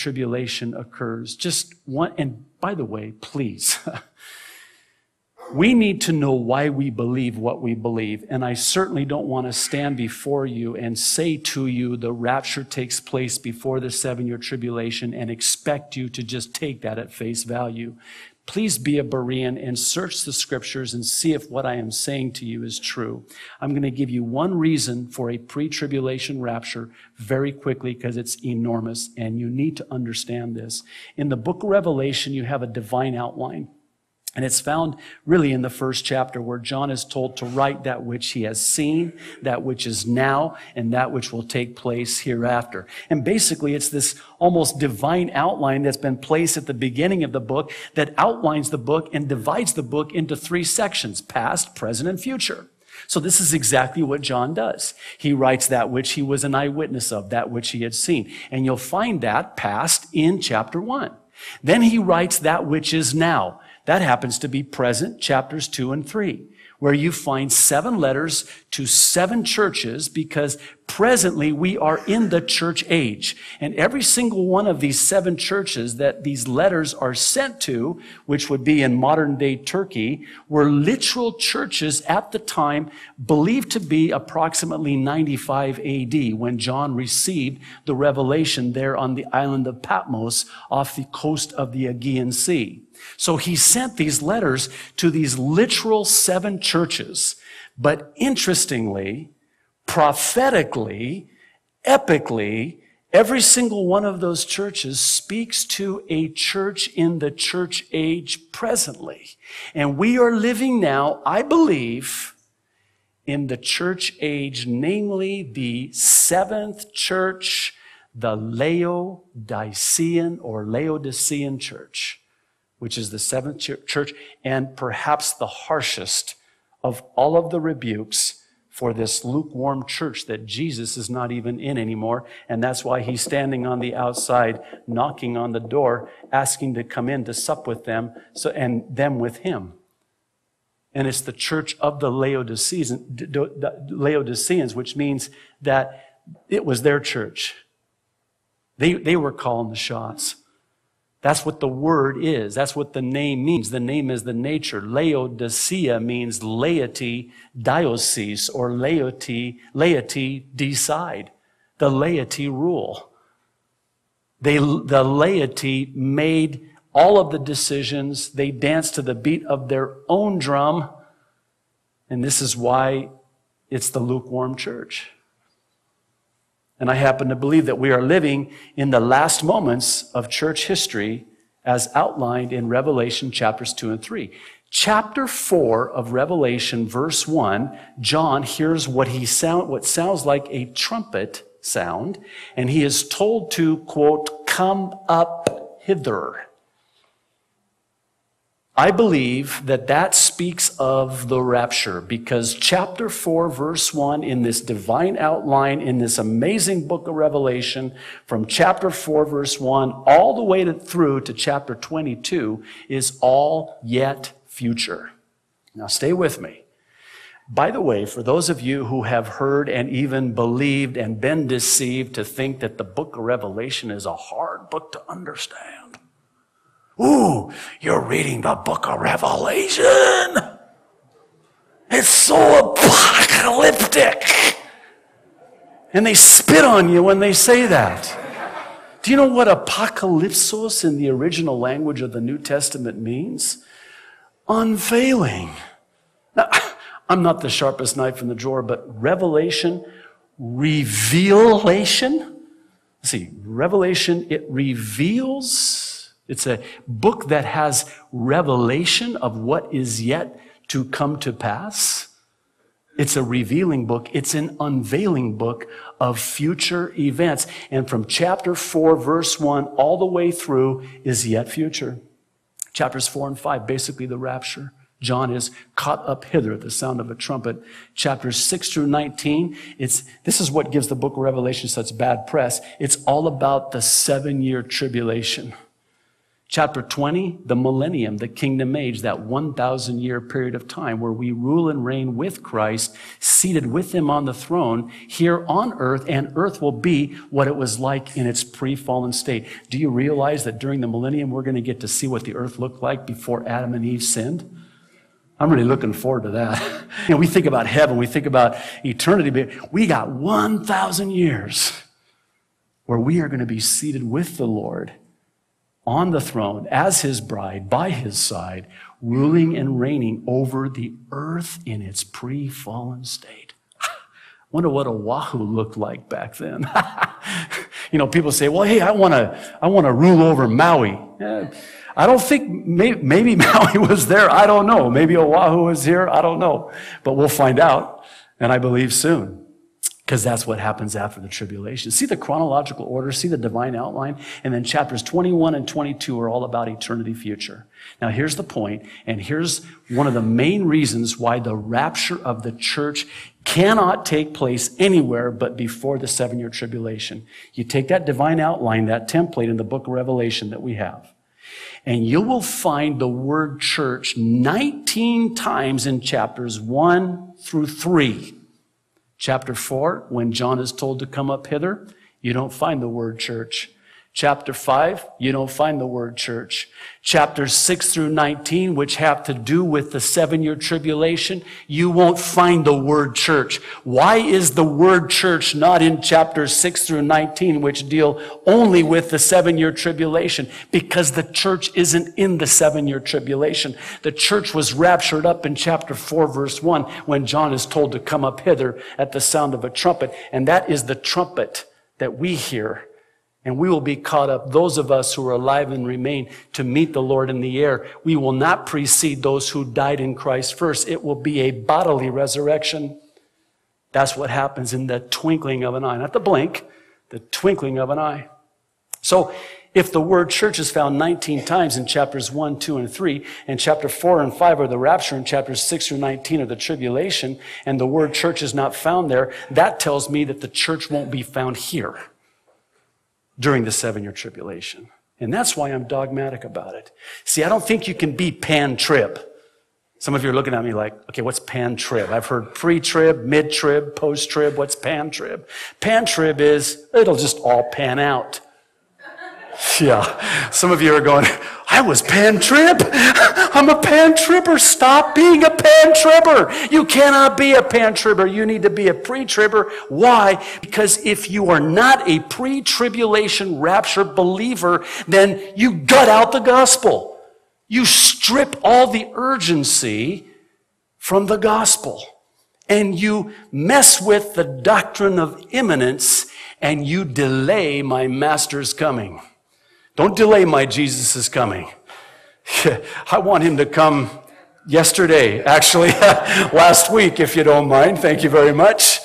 tribulation occurs. Just one, and by the way, please, we need to know why we believe what we believe. And I certainly don't want to stand before you and say to you the rapture takes place before the 7-year tribulation and expect you to just take that at face value. Please be a Berean and search the scriptures and see if what I am saying to you is true. I'm going to give you one reason for a pre-tribulation rapture very quickly because it's enormous and you need to understand this. In the book of Revelation, you have a divine outline. And it's found really in the first chapter where John is told to write that which he has seen, that which is now, and that which will take place hereafter. And basically it's this almost divine outline that's been placed at the beginning of the book that outlines the book and divides the book into 3 sections, past, present, and future. So this is exactly what John does. He writes that which he was an eyewitness of, that which he had seen. And you'll find that past in chapter 1. Then he writes that which is now. That happens to be present, chapters 2 and 3, where you find 7 letters to 7 churches because presently we are in the church age. And every single one of these 7 churches that these letters are sent to, which would be in modern day Turkey, were literal churches at the time believed to be approximately 95 AD when John received the revelation there on the island of Patmos off the coast of the Aegean Sea. So he sent these letters to these literal 7 churches. But interestingly, prophetically, epically, every single one of those churches speaks to a church in the church age presently. And we are living now, I believe, in the church age, namely the 7th church, the Laodicean or Laodicean church, which is the 7th church, and perhaps the harshest of all of the rebukes for this lukewarm church that Jesus is not even in anymore. And that's why he's standing on the outside, knocking on the door, asking to come in to sup with them, and them with him. And it's the church of the Laodiceans, which means that it was their church. They were calling the shots. That's what the word is. That's what the name means. The name is the nature. Laodicea means laity, diocese, or laity, decide. The laity rule. The laity made all of the decisions. They danced to the beat of their own drum. And this is why it's the lukewarm church. And I happen to believe that we are living in the last moments of church history as outlined in Revelation chapters 2 and 3. Chapter 4 of Revelation, verse 1, John hears what sounds like a trumpet sound, and he is told to, quote, come up hither. I believe that speaks of the rapture because chapter 4, verse 1, in this divine outline, in this amazing book of Revelation, from chapter 4, verse 1, all the way through to chapter 22, is all yet future. Now stay with me. By the way, for those of you who have heard and even believed and been deceived to think that the book of Revelation is a hard book to understand, ooh, you're reading the book of Revelation. It's so apocalyptic. And they spit on you when they say that. Do you know what apocalypsos in the original language of the New Testament means? Unveiling. Now, I'm not the sharpest knife in the drawer, but revelation, revelation. See, revelation, it reveals. It's a book that has revelation of what is yet to come to pass. It's a revealing book. It's an unveiling book of future events. And from chapter 4, verse 1, all the way through is yet future. Chapters 4 and 5, basically the rapture. John is caught up hither at the sound of a trumpet. Chapters 6 through 19, this is what gives the book of Revelation such bad press. It's all about the 7-year tribulation. Chapter 20, the millennium, the kingdom age, that 1,000-year period of time where we rule and reign with Christ, seated with him on the throne here on earth, and earth will be what it was like in its pre-fallen state. Do you realize that during the millennium, we're going to get to see what the earth looked like before Adam and Eve sinned? I'm really looking forward to that. We think about heaven, we think about eternity, but we got 1,000 years where we are going to be seated with the Lord on the throne as his bride, by his side, ruling and reigning over the earth in its pre-fallen state. Wonder what Oahu looked like back then. People say, well, hey, I want to rule over Maui. I don't think, maybe Maui was there. I don't know. Maybe Oahu was here. I don't know. But we'll find out, and I believe soon. Because that's what happens after the tribulation. See the chronological order, see the divine outline, and then chapters 21 and 22 are all about eternity future. Now here's the point, and here's one of the main reasons why the rapture of the church cannot take place anywhere but before the 7-year tribulation. You take that divine outline, that template in the book of Revelation that we have, and you will find the word church 19 times in chapters 1 through 3. Chapter 4, when John is told to come up hither, you don't find the word church. Chapter 5, you don't find the word church. Chapters 6 through 19, which have to do with the 7-year tribulation, you won't find the word church. Why is the word church not in chapters 6 through 19, which deal only with the 7-year tribulation? Because the church isn't in the 7-year tribulation. The church was raptured up in chapter 4, verse 1, when John is told to come up hither at the sound of a trumpet. And that is the trumpet that we hear. And we will be caught up, those of us who are alive and remain, to meet the Lord in the air. We will not precede those who died in Christ first. It will be a bodily resurrection. That's what happens in the twinkling of an eye. Not the blink, the twinkling of an eye. So, if the word church is found 19 times in chapters 1, 2, and 3, and chapter 4 and 5 are the rapture, and chapters 6 through 19 are the tribulation, and the word church is not found there, that tells me that the church won't be found here during the 7-year tribulation. And that's why I'm dogmatic about it. See, I don't think you can be pan-trib. Some of you are looking at me like, okay, what's pan-trib? I've heard pre-trib, mid-trib, post-trib. What's pan-trib? Pan-trib is, it'll just all pan out. Yeah. Some of you are going, I was pan-trib. I'm a pan-tribber. Stop being a pan-tribber. You cannot be a pan-tribber. You need to be a pre-tribber. Why? Because if you are not a pre-tribulation rapture believer, then you gut out the gospel. You strip all the urgency from the gospel. And you mess with the doctrine of imminence, and you delay my master's coming. Don't delay my Jesus' coming. I want him to come yesterday, actually, last week, if you don't mind. Thank you very much.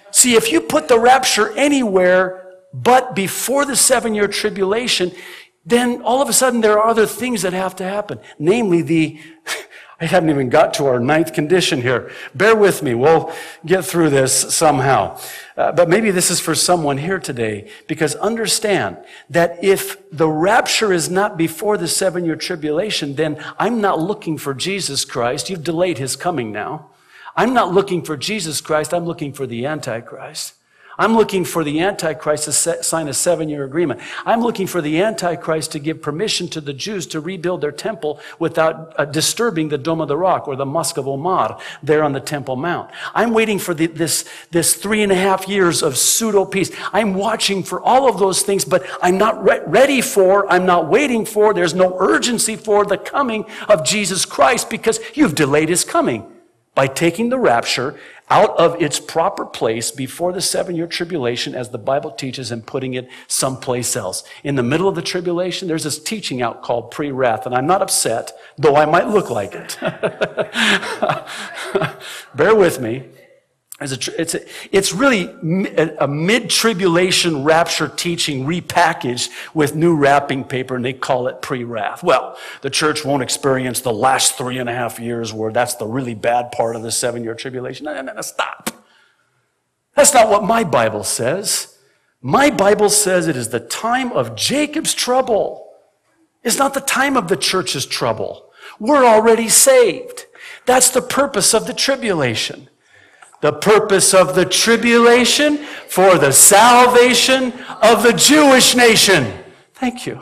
See, if you put the rapture anywhere but before the 7-year tribulation, then all of a sudden there are other things that have to happen. Namely, I haven't even got to our 9th condition here. Bear with me. We'll get through this somehow. But maybe this is for someone here today, because understand that if the rapture is not before the 7-year tribulation, then I'm not looking for Jesus Christ. You've delayed his coming now. I'm not looking for Jesus Christ. I'm looking for the Antichrist. I'm looking for the Antichrist to sign a 7-year agreement. I'm looking for the Antichrist to give permission to the Jews to rebuild their temple without disturbing the Dome of the Rock or the Mosque of Omar there on the Temple Mount. I'm waiting for this 3.5 years of pseudo-peace. I'm watching for all of those things, but I'm not ready for, I'm not waiting for, there's no urgency for the coming of Jesus Christ because you've delayed his coming by taking the rapture out of its proper place before the 7-year tribulation, as the Bible teaches, and putting it someplace else. In the middle of the tribulation, there's this teaching out called pre-wrath, and I'm not upset, though I might look like it. Bear with me. It's really a mid-tribulation rapture teaching repackaged with new wrapping paper, and they call it pre-wrath. Well, the church won't experience the last 3.5 years where that's the really bad part of the 7-year tribulation. No, stop. That's not what my Bible says. My Bible says it is the time of Jacob's trouble. It's not the time of the church's trouble. We're already saved. That's the purpose of the tribulation. The purpose of the tribulation for the salvation of the Jewish nation. Thank you.